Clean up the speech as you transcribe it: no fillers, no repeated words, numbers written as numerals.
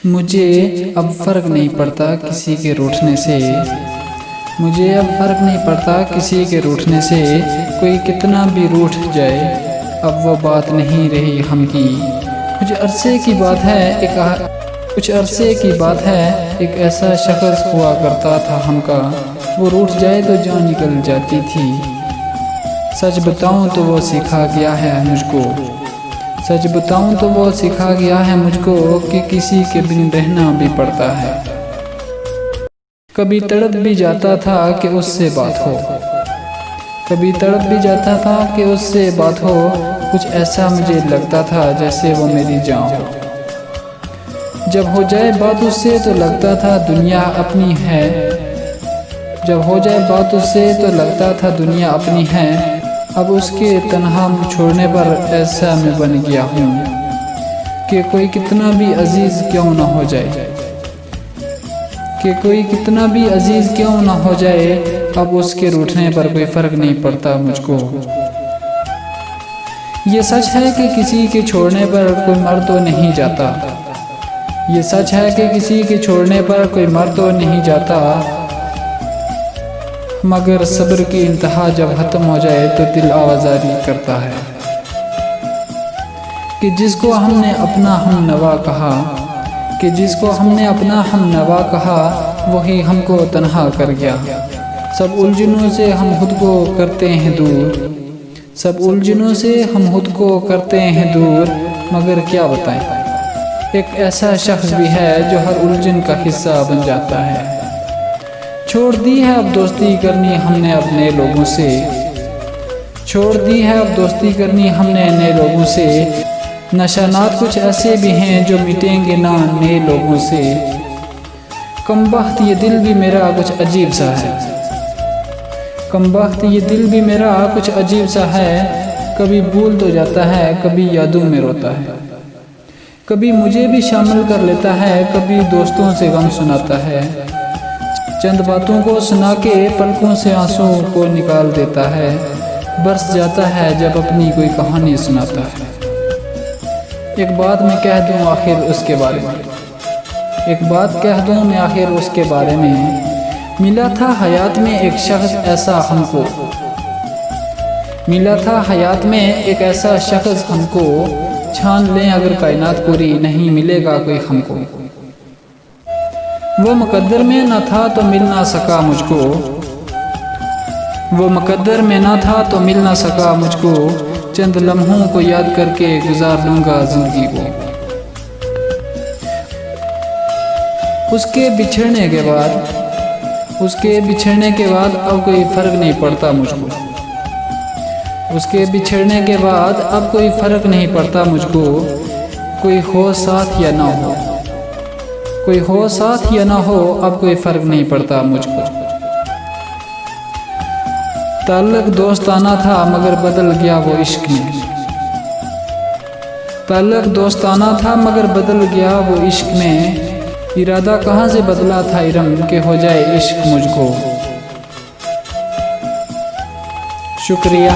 मुझे अब फ़र्क नहीं पड़ता किसी के रूठने से, मुझे अब फ़र्क नहीं पड़ता किसी के रूठने से। कोई कितना भी रूठ जाए अब वो बात नहीं रही हम की। कुछ अरसे की बात है एक ऐसा शख्स हुआ करता था हमका, वो रूठ जाए तो जान निकल जाती थी। सच बताऊं तो वो सिखा गया है मुझको, सच बताऊं तो वो सिखा गया है मुझको कि किसी के बिन रहना भी पड़ता है। कभी तड़प भी जाता था कि उससे बात हो, कभी तड़प भी जाता था कि उससे बात हो। कुछ ऐसा मुझे लगता था जैसे वो मेरी जान हो। जब हो जाए बात उससे तो लगता था दुनिया अपनी है, जब हो जाए बात उससे तो लगता था दुनिया अपनी है। अब उसके तन्हा छोड़ने पर ऐसा मैं बन गया हूँ कि कोई कितना भी अजीज़ क्यों ना हो जाए, कि कोई कितना भी अजीज़ क्यों ना हो जाए। अब उसके रूठने पर कोई फ़र्क नहीं पड़ता मुझको। ये सच है कि किसी के छोड़ने पर कोई मर तो नहीं जाता, ये सच है कि किसी के छोड़ने पर कोई मर तो नहीं जाता। मगर सब्र की इंतहा जब ख़त्म हो जाए तो दिल आवाज़ारी करता है कि जिसको हमने अपना हम नवा कहा, कि जिसको हमने अपना हम नवा कहा वही हमको तन्हा कर गया। सब उलझनों से हम खुद को करते हैं दूर, सब उलझनों से हम खुद को करते हैं दूर। मगर क्या बताएं, एक ऐसा शख्स भी है जो हर उलझन का हिस्सा बन जाता है। छोड़ दी है अब दोस्ती करनी हमने अब नए लोगों से, छोड़ दी है अब दोस्ती करनी हमने नए लोगों से। नशानात कुछ ऐसे भी हैं जो मिटेंगे ना नए लोगों से। कमबख्त ये दिल भी मेरा कुछ अजीब सा है, कमबख्त ये दिल भी मेरा कुछ अजीब सा है। कभी भूल तो जाता है, कभी यादों में रोता है, कभी मुझे भी शामिल कर लेता है, कभी दोस्तों से गम सुनाता है। चंद बातों को सुना के पलकों से आंसुओं को निकाल देता है। बरस जाता है जब अपनी कोई कहानी सुनाता है। एक बात मैं कह दूं आखिर उसके बारे में, एक बात कह दूं मैं आखिर उसके बारे में। मिला था हयात में एक शख्स ऐसा हमको, मिला था हयात में एक ऐसा शख्स हमको। छान लें अगर कायनात पूरी नहीं मिलेगा कोई हमको। वो मुकद्दर में न था तो मिल ना सका मुझको, वो मुकद्दर में न था तो मिल ना सका मुझको। चंद लम्हों को याद करके गुजार लूँगा ज़िंदगी को। उसके बिछड़ने के बाद, उसके बिछड़ने के बाद अब कोई फ़र्क नहीं पड़ता मुझको, उसके बिछड़ने के बाद अब कोई फ़र्क नहीं पड़ता मुझको। कोई हो साथ या ना हो, कोई हो साथ या ना हो अब कोई फ़र्क नहीं पड़ता मुझको। ताल्लुक़ दोस्ताना था मगर बदल गया वो इश्क में, ताल्लुक़ दोस्ताना था मगर बदल गया वो इश्क में। इरादा कहाँ से बदला था इरम के हो जाए इश्क मुझको। शुक्रिया।